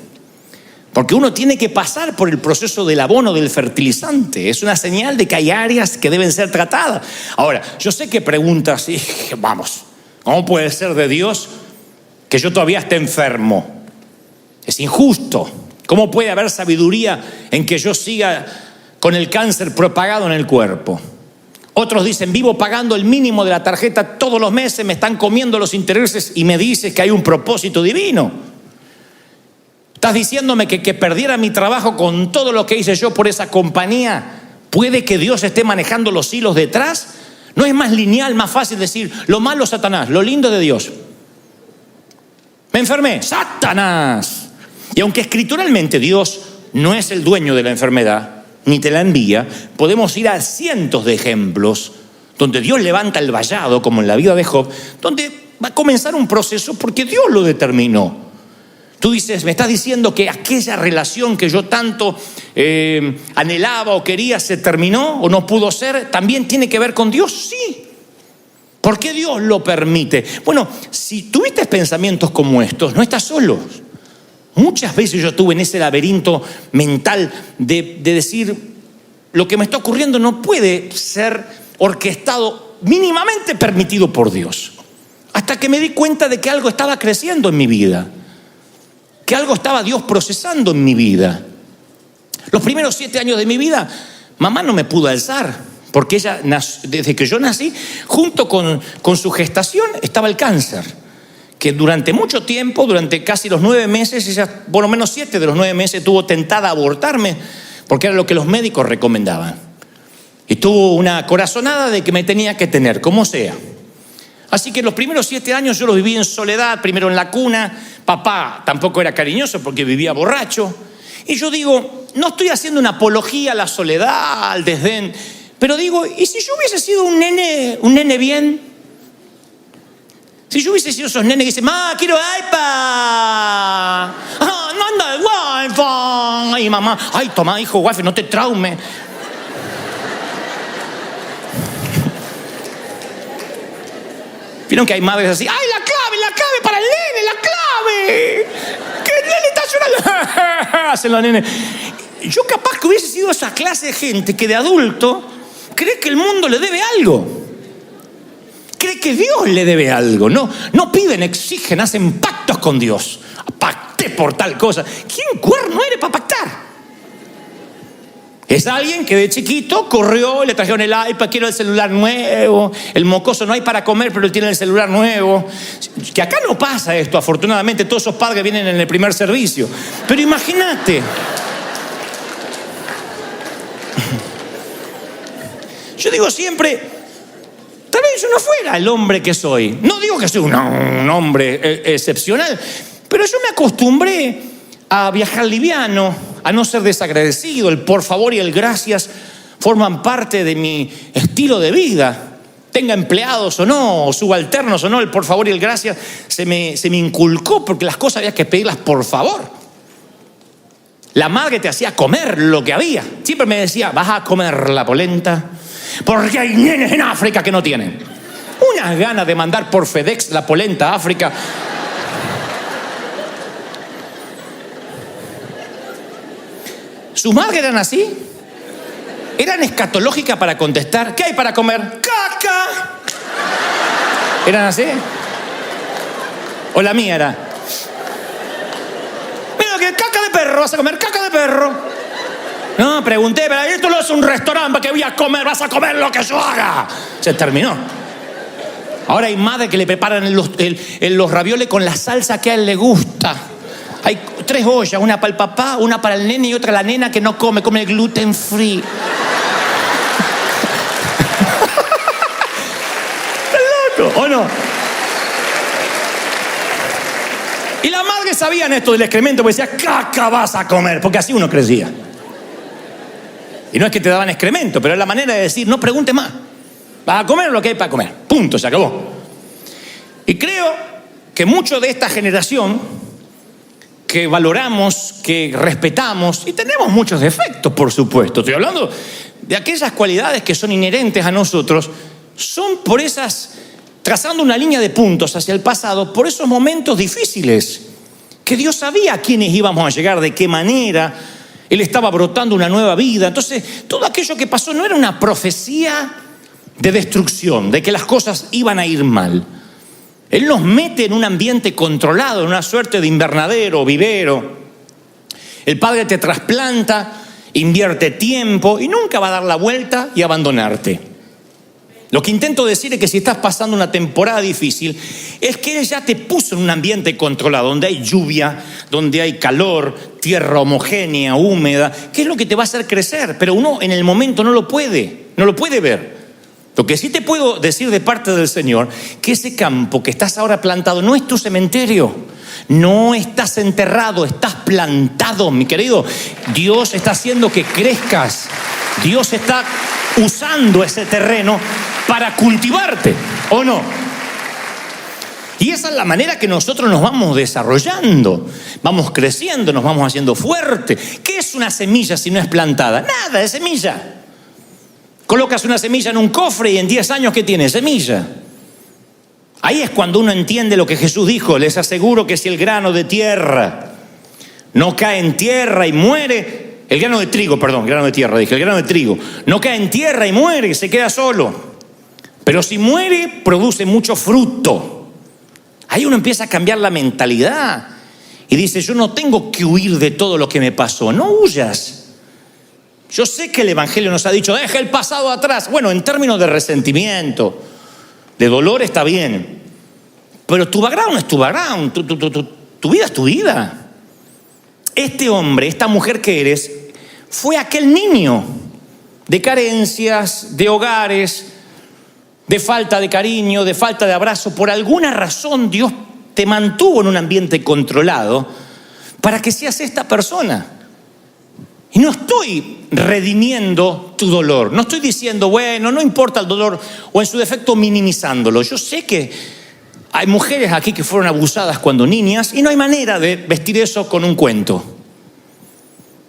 Porque uno tiene que pasar por el proceso del abono, del fertilizante. Es una señal de que hay áreas que deben ser tratadas. Ahora, yo sé que preguntas, vamos, ¿cómo puede ser de Dios que yo todavía esté enfermo? Es injusto. ¿Cómo puede haber sabiduría en que yo siga con el cáncer propagado en el cuerpo? Otros dicen, vivo pagando el mínimo de la tarjeta todos los meses, me están comiendo los intereses y me dices que hay un propósito divino. ¿Estás diciéndome que perdiera mi trabajo con todo lo que hice yo por esa compañía? ¿Puede que Dios esté manejando los hilos detrás? ¿No es más lineal, más fácil decir, lo malo es Satanás, lo lindo de Dios? Me enfermé, Satanás. Y aunque escrituralmente Dios no es el dueño de la enfermedad, ni te la envía, podemos ir a cientos de ejemplos donde Dios levanta el vallado, como en la vida de Job, donde va a comenzar un proceso porque Dios lo determinó. Tú dices, me estás diciendo que aquella relación que yo tanto anhelaba o quería se terminó o no pudo ser, ¿también tiene que ver con Dios? Sí. ¿Por qué Dios lo permite? Bueno, si tuviste pensamientos como estos, no estás solo. Muchas veces yo estuve en ese laberinto mental de decir, lo que me está ocurriendo no puede ser orquestado, mínimamente permitido por Dios. Hasta que me di cuenta de que algo estaba creciendo en mi vida. Que algo estaba Dios procesando en mi vida. Los primeros 7 años de mi vida, mamá no me pudo alzar, porque ella, desde que yo nací, junto con su gestación, estaba el cáncer. Que durante mucho tiempo, durante casi los 9 meses, ella, por lo menos 7 de los 9 meses, estuvo tentada a abortarme, porque era lo que los médicos recomendaban. Y tuvo una corazonada de que me tenía que tener, como sea. Así que los primeros 7 años yo los viví en soledad, primero en la cuna. Papá tampoco era cariñoso porque vivía borracho. Y yo digo, no estoy haciendo una apología a la soledad, al desdén, pero digo, ¿y si yo hubiese sido un nene bien? Si yo hubiese sido esos nenes que dicen, ¡ma, quiero iPad! ¡Ah, no anda el Wi-Fi! Ay, mamá, ay, toma, hijo, Wi-Fi, no te traumes. ¿Vieron que hay madres así? ¡Ay, la clave para el nene, la clave! ¡Que el nene está llorando! Hacen los nenes. Yo capaz que hubiese sido esa clase de gente que de adulto cree que el mundo le debe algo. Cree que Dios le debe algo. No piden, exigen, hacen pactos con Dios. Pacté por tal cosa. ¿Quién cuerno eres para pactar? Es alguien que de chiquito corrió, le trajeron el iPad, quiero el celular nuevo, el mocoso no hay para comer, pero él tiene el celular nuevo. Que acá no pasa esto, afortunadamente, todos esos padres vienen en el primer servicio. Pero imagínate. Yo digo siempre, tal vez yo no fuera el hombre que soy. No digo que soy un hombre excepcional, pero yo me acostumbré a viajar liviano, a no ser desagradecido. El por favor y el gracias forman parte de mi estilo de vida. Tenga empleados o no, o subalternos o no, el por favor y el gracias se me inculcó, porque las cosas había que pedirlas por favor. La madre te hacía comer lo que había. Siempre me decía, vas a comer la polenta, porque hay nenes en África que no tienen. Unas ganas de mandar por FedEx la polenta a África. ¿Sus madres eran así? ¿Eran escatológicas para contestar? ¿Qué hay para comer? ¡Caca! ¿Eran así? ¿O la mía era? Mira, que caca de perro, vas a comer caca de perro. No, pregunté, pero esto no es un restaurante para que voy a comer, vas a comer lo que yo haga. Se terminó. Ahora hay madres que le preparan los ravioles con la salsa que a él le gusta. Hay 3 ollas, una para el papá, una para el nene y otra la nena que no come el gluten free. ¿Estás loco o no? Y las madres sabían esto del excremento, porque decía, caca vas a comer, porque así uno crecía. Y no es que te daban excremento, pero es la manera de decir, no preguntes más. Vas a comer lo que hay para comer. Punto, se acabó. Y creo que mucho de esta generación que valoramos, que respetamos, y tenemos muchos defectos, por supuesto. Estoy hablando de aquellas cualidades que son inherentes a nosotros, son por esas, trazando una línea de puntos hacia el pasado, por esos momentos difíciles, que Dios sabía a quiénes íbamos a llegar, de qué manera. Él estaba brotando una nueva vida. Entonces, todo aquello que pasó no era una profecía de destrucción, de que las cosas iban a ir mal. Él nos mete en un ambiente controlado, en una suerte de invernadero, vivero. El Padre te trasplanta, invierte tiempo y nunca va a dar la vuelta y abandonarte. Lo que intento decir es que si estás pasando una temporada difícil, es que Él ya te puso en un ambiente controlado, donde hay lluvia, donde hay calor, tierra homogénea, húmeda, que es lo que te va a hacer crecer, pero uno en el momento no lo puede ver. Lo que sí te puedo decir de parte del Señor, que ese campo que estás ahora plantado no es tu cementerio, no estás enterrado, estás plantado, mi querido. Dios está haciendo que crezcas, Dios está usando ese terreno para cultivarte, ¿o no? Y esa es la manera que nosotros nos vamos desarrollando, vamos creciendo, nos vamos haciendo fuertes. ¿Qué es una semilla si no es plantada? Nada, es semilla. Colocas una semilla en un cofre y en 10 años, ¿qué tiene? Semilla. Ahí es cuando uno entiende lo que Jesús dijo. Les aseguro que si el grano de tierra no cae en tierra y muere, el grano de trigo no cae en tierra y muere, se queda solo. Pero si muere, produce mucho fruto. Ahí uno empieza a cambiar la mentalidad y dice, yo no tengo que huir de todo lo que me pasó. No huyas. Yo sé que el Evangelio nos ha dicho, deja el pasado atrás. Bueno, en términos de resentimiento, de dolor está bien. Pero tu background es tu background, tu vida es tu vida. Este hombre, esta mujer que eres, fue aquel niño de carencias, de hogares, de falta de cariño, de falta de abrazo. Por alguna razón Dios te mantuvo en un ambiente controlado para que seas esta persona. Y no estoy redimiendo tu dolor, no estoy diciendo, bueno, no importa el dolor, o en su defecto minimizándolo. Yo sé que hay mujeres aquí que fueron abusadas cuando niñas y no hay manera de vestir eso con un cuento.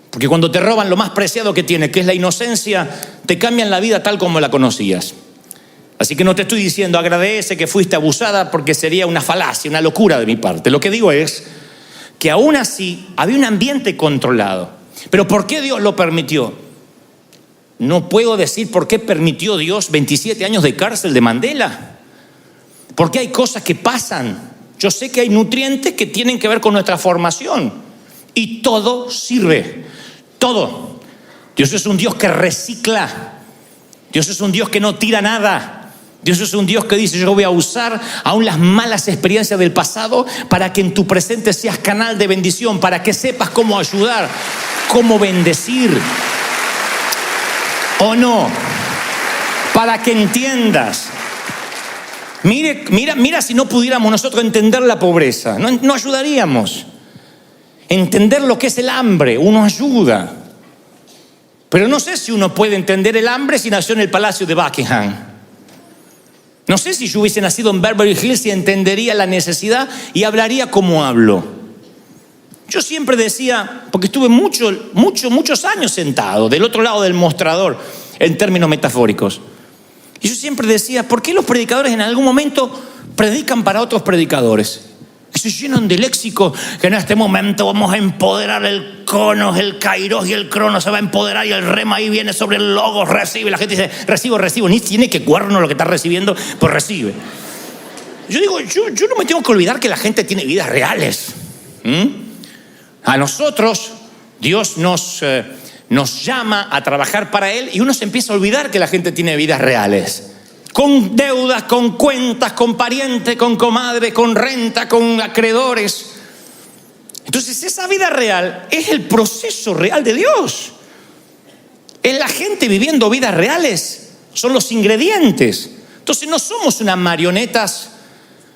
Porque cuando te roban lo más preciado que tienes, que es la inocencia, te cambian la vida tal como la conocías. Así que no te estoy diciendo agradece que fuiste abusada, porque sería una falacia, una locura de mi parte. Lo que digo es que aún así había un ambiente controlado. Pero ¿por qué Dios lo permitió? No puedo decir por qué permitió Dios 27 años de cárcel de Mandela. Porque hay cosas que pasan. Yo sé que hay nutrientes que tienen que ver con nuestra formación. Y todo sirve. Todo. Dios es un Dios que recicla. Dios es un Dios que no tira nada. Dios es un Dios que dice: yo voy a usar aún las malas experiencias del pasado para que en tu presente seas canal de bendición, para que sepas cómo ayudar, cómo bendecir. ¿O no? Para que entiendas. Mira si no pudiéramos nosotros entender la pobreza, no ayudaríamos. Entender lo que es el hambre, uno ayuda. Pero no sé si uno puede entender el hambre si nació en el palacio de Buckingham. No sé si yo hubiese nacido en Beverly Hills y entendería la necesidad y hablaría como hablo. Yo siempre decía, porque estuve muchos años sentado del otro lado del mostrador en términos metafóricos. Y yo siempre decía: ¿por qué los predicadores en algún momento predican para otros predicadores? Y se llenan de léxico que en este momento vamos a empoderar el Cronos, el Kairos y el Cronos se va a empoderar y el Rema ahí viene sobre el Logos, recibe. La gente dice: recibo, ni tiene que cuerno lo que está recibiendo, pues recibe. Yo digo, yo no me tengo que olvidar que la gente tiene vidas reales. A nosotros Dios nos llama a trabajar para Él y uno se empieza a olvidar que la gente tiene vidas reales. Con deudas, con cuentas, con parientes, con comadre, con renta, con acreedores. Entonces esa vida real es el proceso real de Dios. Es la gente viviendo vidas reales. Son los ingredientes. Entonces no somos unas marionetas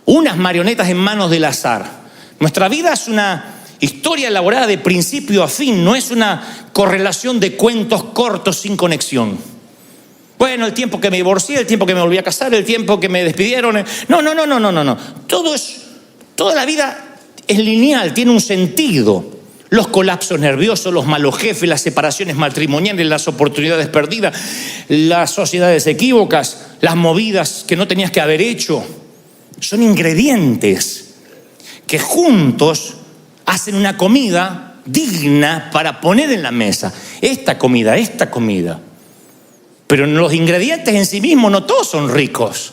en manos del azar. Nuestra vida es una historia elaborada de principio a fin. No es una correlación de cuentos cortos sin conexión. Bueno, el tiempo que me divorcié, el tiempo que me volví a casar, el tiempo que me despidieron. No. Toda la vida es lineal, tiene un sentido. Los colapsos nerviosos, los malos jefes, las separaciones matrimoniales, las oportunidades perdidas, las sociedades equívocas, las movidas que no tenías que haber hecho. Son ingredientes que juntos hacen una comida digna para poner en la mesa. Esta comida. Pero los ingredientes en sí mismos no todos son ricos.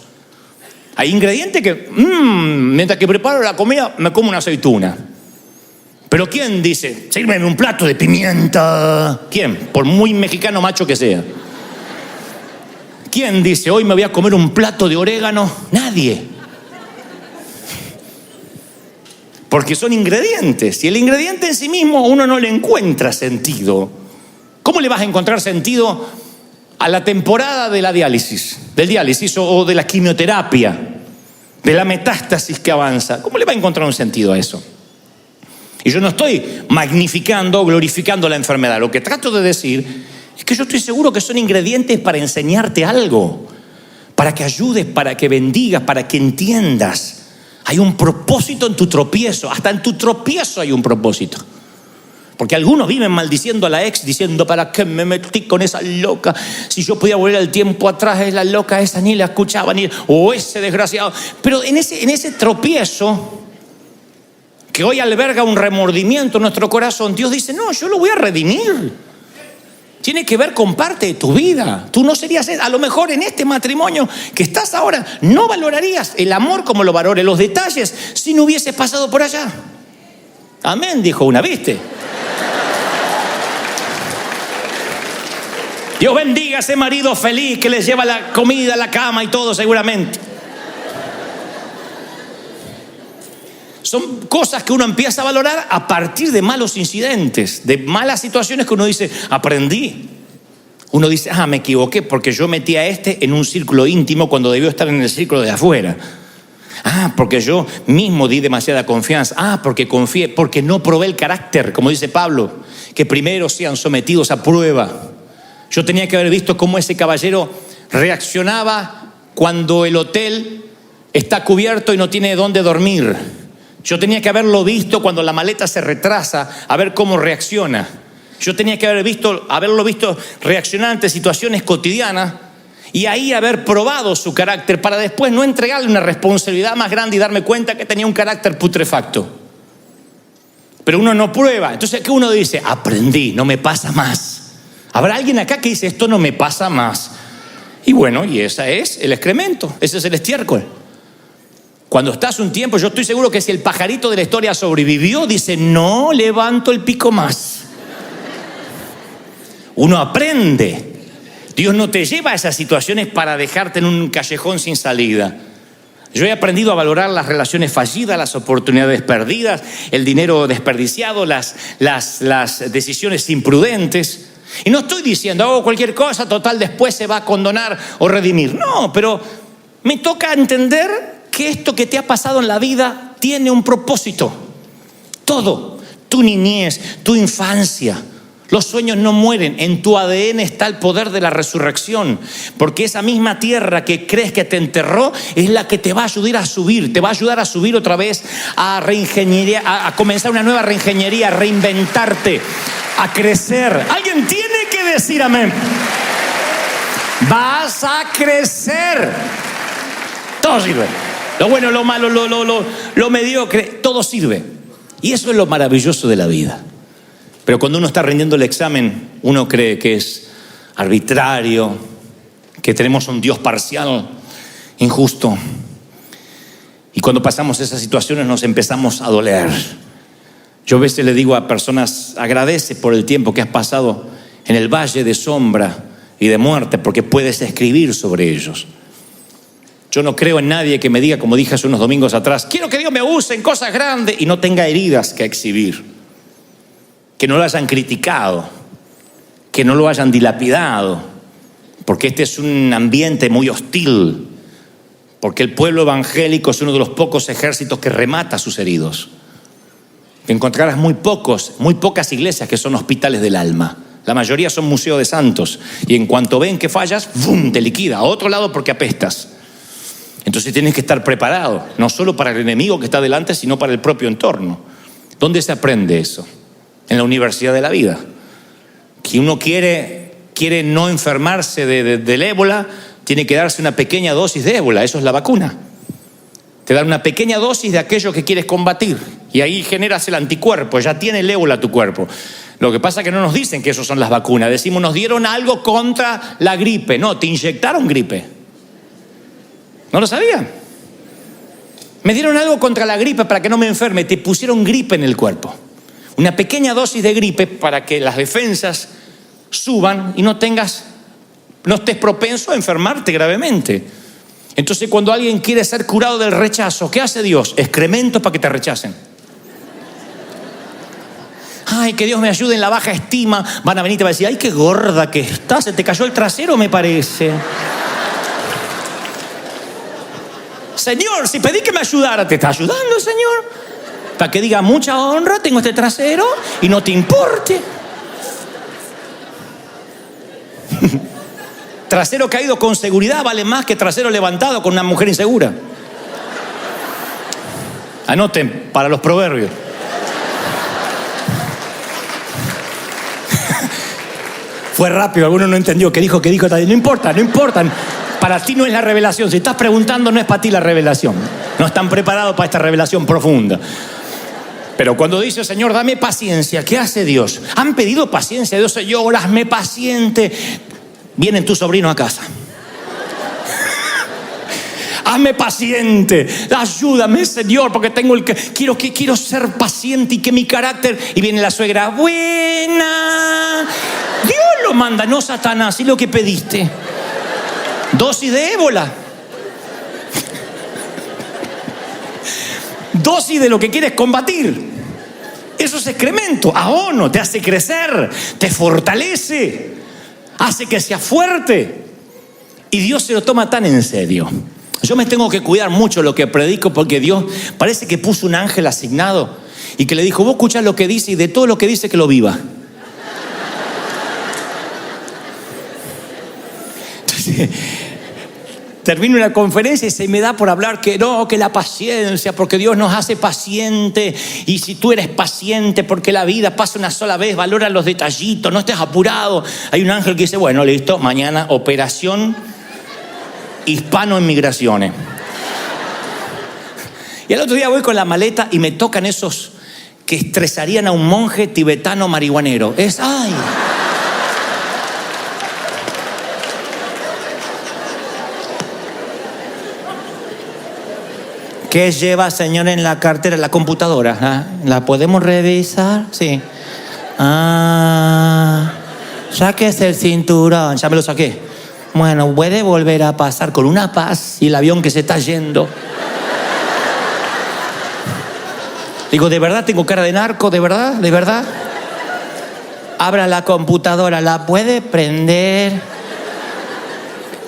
Hay ingredientes que, mientras que preparo la comida, me como una aceituna. Pero ¿quién dice: sírveme un plato de pimienta? ¿Quién? Por muy mexicano macho que sea. ¿Quién dice: hoy me voy a comer un plato de orégano? Nadie. Porque son ingredientes. Y el ingrediente en sí mismo uno no le encuentra sentido. ¿Cómo le vas a encontrar sentido a la temporada de la diálisis, del diálisis o de la quimioterapia, de la metástasis que avanza? ¿Cómo le va a encontrar un sentido a eso? Y yo no estoy magnificando o glorificando la enfermedad. Lo que trato de decir es que yo estoy seguro que son ingredientes para enseñarte algo, para que ayudes, para que bendigas, para que entiendas. Hay un propósito en tu tropiezo. Hasta en tu tropiezo hay un propósito. Porque algunos viven maldiciendo a la ex, diciendo: ¿para qué me metí con esa loca? Si yo podía volver el tiempo atrás, es la loca esa, ni la escuchaba, o ese desgraciado. Pero en ese tropiezo, que hoy alberga un remordimiento en nuestro corazón, Dios dice: no, yo lo voy a redimir. Tiene que ver con parte de tu vida. Tú no serías, a lo mejor en este matrimonio que estás ahora, no valorarías el amor como lo valore, los detalles, si no hubieses pasado por allá. Amén, dijo una, ¿viste? Dios bendiga a ese marido feliz que les lleva la comida, la cama y todo seguramente. Son cosas que uno empieza a valorar a partir de malos incidentes, de malas situaciones que uno dice: aprendí. Uno dice: me equivoqué porque yo metí a este en un círculo íntimo cuando debió estar en el círculo de afuera. Porque yo mismo di demasiada confianza. Porque confié, porque no probé el carácter, como dice Pablo, que primero sean sometidos a prueba. Yo tenía que haber visto cómo ese caballero reaccionaba cuando el hotel está cubierto y no tiene dónde dormir. Yo tenía que haberlo visto cuando la maleta se retrasa, a ver cómo reacciona. Yo tenía que haberlo visto reaccionar ante situaciones cotidianas y ahí haber probado su carácter para después no entregarle una responsabilidad más grande y darme cuenta que tenía un carácter putrefacto. Pero uno no prueba. Entonces, ¿qué uno dice? Aprendí, no me pasa más. Habrá alguien acá que dice: esto no me pasa más. Y bueno, y ese es el excremento, ese es el estiércol. Cuando estás un tiempo, yo estoy seguro que si el pajarito de la historia sobrevivió, dice: no levanto el pico más. Uno aprende. Dios no te lleva a esas situaciones para dejarte en un callejón sin salida. Yo he aprendido a valorar las relaciones fallidas, las oportunidades perdidas, el dinero desperdiciado, las decisiones imprudentes. Y no estoy diciendo, hago cualquier cosa, total, después se va a condonar o redimir. No, pero me toca entender que esto que te ha pasado en la vida tiene un propósito. Todo, tu niñez, tu infancia. Los sueños no mueren, en tu ADN está el poder de la resurrección, porque esa misma tierra que crees que te enterró es la que te va a ayudar a subir, te va a ayudar a subir otra vez, a reingeniería, a comenzar una nueva reingeniería, a reinventarte, a crecer. Alguien tiene que decir amén. Vas a crecer. Todo sirve. Lo bueno, lo malo, lo mediocre, todo sirve. Y eso es lo maravilloso de la vida. Pero cuando uno está rindiendo el examen, uno cree que es arbitrario, que tenemos un Dios parcial, injusto. Y cuando pasamos esas situaciones nos empezamos a doler. Yo a veces le digo a personas, agradece por el tiempo que has pasado en el valle de sombra y de muerte, porque puedes escribir sobre ellos. Yo no creo en nadie que me diga, como dije hace unos domingos atrás, quiero que Dios me use en cosas grandes y no tenga heridas que exhibir. Que no lo hayan criticado, que no lo hayan dilapidado, porque este es un ambiente muy hostil, porque el pueblo evangélico es uno de los pocos ejércitos que remata a sus heridos. Que encontrarás muy pocas iglesias que son hospitales del alma. La mayoría son museos de santos, y en cuanto ven que fallas, ¡bum!, te liquida a otro lado porque apestas. Entonces tienes que estar preparado, no solo para el enemigo que está delante, sino para el propio entorno. ¿Dónde se aprende eso? En la universidad de la vida. Que uno quiere no enfermarse del ébola, tiene que darse una pequeña dosis de ébola. Eso es la vacuna. Te dan una pequeña dosis de aquello que quieres combatir y ahí generas el anticuerpo. Ya tiene el ébola tu cuerpo. Lo que pasa es que no nos dicen que eso son las vacunas. Decimos, nos dieron algo contra la gripe. No, te inyectaron gripe. ¿No lo sabían? Me dieron algo contra la gripe para que no me enferme. Te pusieron gripe en el cuerpo. Una pequeña dosis de gripe para que las defensas suban y no estés propenso a enfermarte gravemente. Entonces, cuando alguien quiere ser curado del rechazo, ¿qué hace Dios? Excrementos para que te rechacen. Ay, que Dios me ayude en la baja estima. Van a venir y te van a decir, ay, qué gorda que estás, se te cayó el trasero, me parece. Señor, si pedí que me ayudara, ¿te está ayudando el Señor? Para que diga, mucha honra, tengo este trasero y no te importe. Trasero caído con seguridad vale más que trasero levantado con una mujer insegura. Anoten para los proverbios. Fue rápido, alguno no entendió. ¿Qué dijo? No importa. Para ti no es la revelación. Si estás preguntando, no es para ti la revelación. No están preparados para esta revelación profunda. Pero cuando dice, Señor, dame paciencia, ¿qué hace Dios? Han pedido paciencia a Dios, Señor, hazme paciente. Vienen tus sobrinos a casa. Hazme paciente, ayúdame, Señor, porque quiero ser paciente y que mi carácter... Y viene la suegra, buena. Dios lo manda, no Satanás, y lo que pediste. Dosis de ébola. Dosis de lo que quieres combatir. Eso es excremento, abono, te hace crecer, te fortalece, hace que seas fuerte. Y Dios se lo toma tan en serio. Yo me tengo que cuidar mucho lo que predico, porque Dios parece que puso un ángel asignado y que le dijo, vos escuchás lo que dice y de todo lo que dice que lo viva. Entonces, termino una conferencia y se me da por hablar que la paciencia, porque Dios nos hace paciente. Y si tú eres paciente, porque la vida pasa una sola vez, valora los detallitos, no estés apurado. Hay un ángel que dice, bueno, listo, mañana operación hispano en migraciones. Y el otro día voy con la maleta y me tocan esos que estresarían a un monje tibetano marihuanero. ¡ay! ¿Qué lleva, señor, en la cartera? La computadora. ¿Ah? ¿La podemos revisar? Sí. sáquese el cinturón. Ya me lo saqué. Bueno, puede volver a pasar con una paz y el avión que se está yendo. Digo, ¿de verdad tengo cara de narco? ¿De verdad? ¿De verdad? Abra la computadora, ¿la puede prender?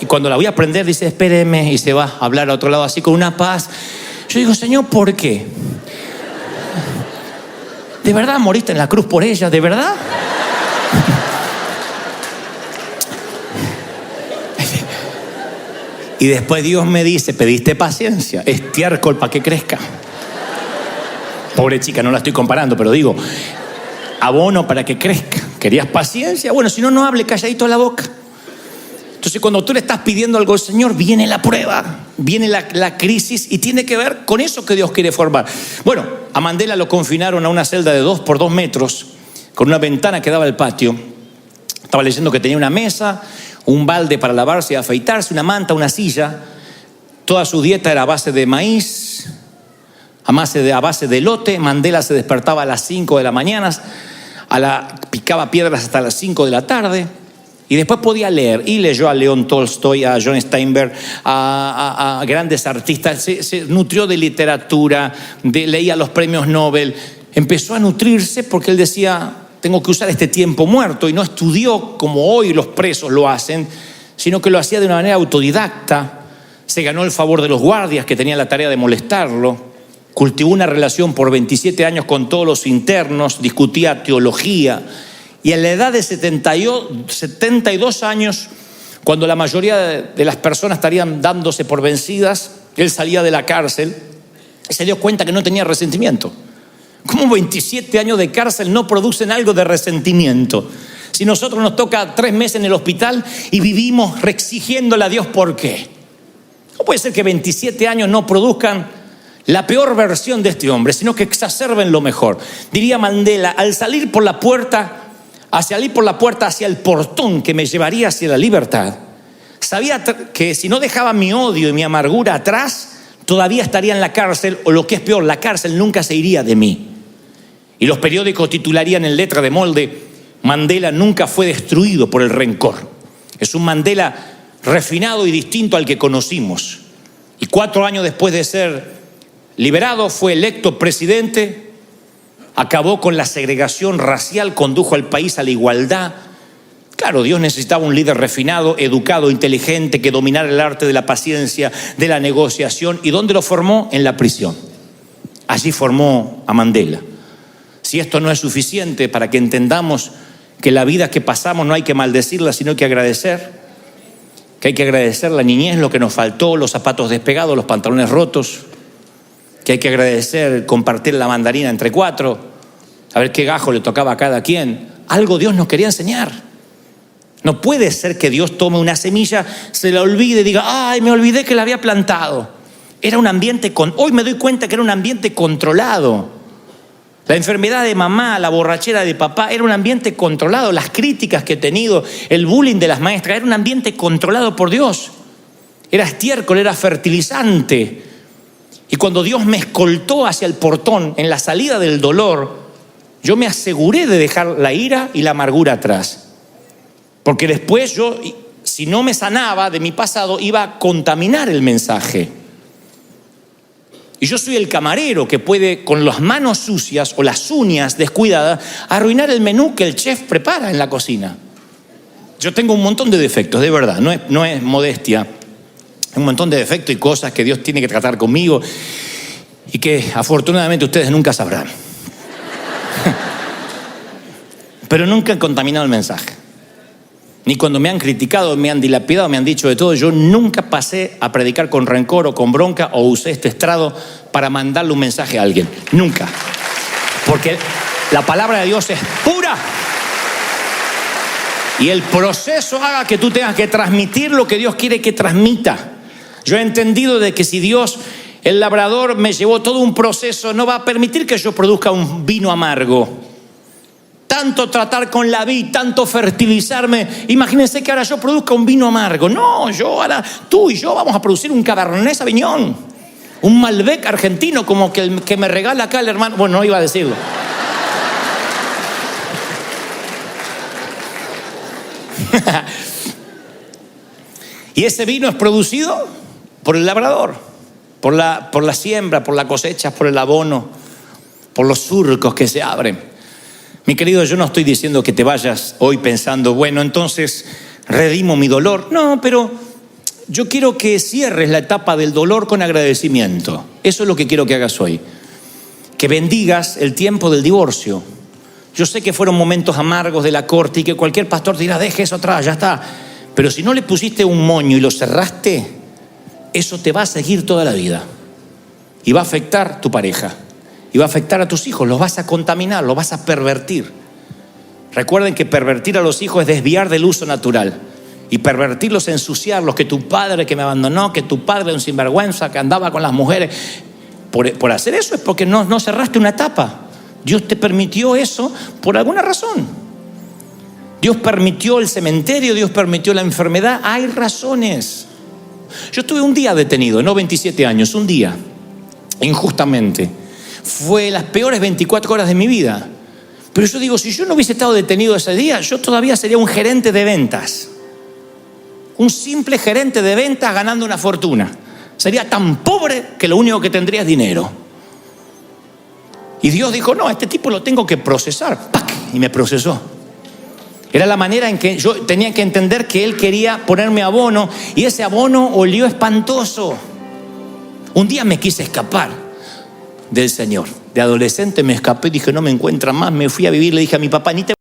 Y cuando la voy a prender dice, espéreme, y se va a hablar a otro lado así con una paz. Yo digo, Señor, ¿por qué? ¿De verdad moriste en la cruz por ella? ¿De verdad? Y después Dios me dice, pediste paciencia, estiércol para que crezca. Pobre chica, no la estoy comparando, pero digo, abono para que crezca. ¿Querías paciencia? Bueno, si no, no hable, calladito la boca. Entonces, cuando tú le estás pidiendo algo al Señor, viene la prueba, viene la crisis y tiene que ver con eso que Dios quiere formar. Bueno, a Mandela lo confinaron a una celda de 2 por 2 metros, con una ventana que daba al patio. Estaba leyendo que tenía una mesa, un balde para lavarse y afeitarse, una manta, una silla. Toda su dieta era a base de maíz, a base de elote. Mandela se despertaba a las 5 de la mañana, picaba piedras hasta las 5 de la tarde. Y después podía leer, y leyó a León Tolstoy, a John Steinbeck, a grandes artistas, se nutrió de literatura, leía los premios Nobel, empezó a nutrirse porque él decía, tengo que usar este tiempo muerto, y no estudió como hoy los presos lo hacen, sino que lo hacía de una manera autodidacta, se ganó el favor de los guardias que tenían la tarea de molestarlo, cultivó una relación por 27 años con todos los internos, discutía teología. Y a la edad de 72 años, cuando la mayoría de las personas estarían dándose por vencidas, él salía de la cárcel y se dio cuenta que no tenía resentimiento. ¿Cómo 27 años de cárcel no producen algo de resentimiento? Si nosotros nos toca 3 meses en el hospital y vivimos exigiéndole a Dios por qué. No puede ser que 27 años no produzcan la peor versión de este hombre, sino que exacerben lo mejor. Diría Mandela, al salir por la puerta hacia el portón que me llevaría hacia la libertad, sabía que si no dejaba mi odio y mi amargura atrás, todavía estaría en la cárcel, o lo que es peor, la cárcel nunca se iría de mí. Y los periódicos titularían en letra de molde, Mandela nunca fue destruido por el rencor. Es un Mandela refinado y distinto al que conocimos. Y 4 años después de ser liberado, fue electo presidente. Acabó con la segregación racial, condujo al país a la igualdad. Claro, Dios necesitaba un líder refinado, educado, inteligente, que dominara el arte de la paciencia, de la negociación. ¿Y dónde lo formó? En la prisión. Allí formó a Mandela. Si esto no es suficiente para que entendamos que la vida que pasamos no hay que maldecirla, sino que agradecer, que hay que agradecer la niñez, lo que nos faltó, los zapatos despegados, los pantalones rotos, que hay que agradecer compartir la mandarina entre 4, a ver qué gajo le tocaba a cada quien. Algo Dios nos quería enseñar. No puede ser que Dios tome una semilla, se la olvide y diga, ay, me olvidé que la había plantado. Era un ambiente, hoy me doy cuenta que era un ambiente controlado. La enfermedad de mamá, la borrachera de papá, era un ambiente controlado. Las críticas que he tenido, el bullying de las maestras, era un ambiente controlado por Dios. Era estiércol, era fertilizante. Y cuando Dios me escoltó hacia el portón, en la salida del dolor, yo me aseguré de dejar la ira y la amargura atrás. Porque después yo, si no me sanaba de mi pasado, iba a contaminar el mensaje. Y yo soy el camarero que puede, con las manos sucias o las uñas descuidadas, arruinar el menú que el chef prepara en la cocina. Yo tengo un montón de defectos, de verdad, no es modestia. Un montón de defectos y cosas que Dios tiene que tratar conmigo y que afortunadamente ustedes nunca sabrán. Pero nunca han contaminado el mensaje. Ni cuando me han criticado, me han dilapidado, me han dicho de todo. Yo nunca pasé a predicar con rencor o con bronca o usé este estrado para mandarle un mensaje a alguien. Nunca. Porque la palabra de Dios es pura. Y el proceso haga que tú tengas que transmitir lo que Dios quiere que transmita. Yo he entendido de que si Dios, el labrador, me llevó todo un proceso, no va a permitir que yo produzca un vino amargo. Tanto tratar con la vid, tanto fertilizarme. Imagínense que ahora yo produzca un vino amargo. No, tú y yo vamos a producir un Cabernet Sauvignon, un Malbec argentino, como que el que me regala acá el hermano. Bueno, no iba a decirlo. Y ese vino es producido por el labrador, por la siembra, por la cosecha, por el abono, por los surcos que se abren. Mi querido, yo no estoy diciendo que te vayas hoy pensando, bueno, entonces redimo mi dolor. No, pero yo quiero que cierres la etapa del dolor con agradecimiento. Eso es lo que quiero que hagas hoy. Que bendigas el tiempo del divorcio. Yo sé que fueron momentos amargos de la corte y que cualquier pastor te dirá, deje eso atrás, ya está. Pero si no le pusiste un moño y lo cerraste, eso te va a seguir toda la vida. Y va a afectar tu pareja. Y va a afectar a tus hijos. Los vas a contaminar, los vas a pervertir. Recuerden que pervertir a los hijos es desviar del uso natural. Y pervertirlos, ensuciarlos, que tu padre que me abandonó, que tu padre es un sinvergüenza, que andaba con las mujeres. Por hacer eso es porque no cerraste una etapa. Dios te permitió eso por alguna razón. Dios permitió el cementerio, Dios permitió la enfermedad. Hay razones. Yo estuve un día detenido, no 27 años, un día, injustamente. Fue las peores 24 horas de mi vida. Pero yo digo, si yo no hubiese estado detenido ese día, yo todavía sería un gerente de ventas. Un simple gerente de ventas ganando una fortuna. Sería tan pobre que lo único que tendría es dinero. Y Dios dijo, no, a este tipo lo tengo que procesar. ¡Pac! Y me procesó. Era la manera en que yo tenía que entender que Él quería ponerme abono. Y ese abono olió espantoso. Un día me quise escapar del Señor. De adolescente me escapé, dije, no me encuentran más. Me fui a vivir, le dije a mi papá, ni te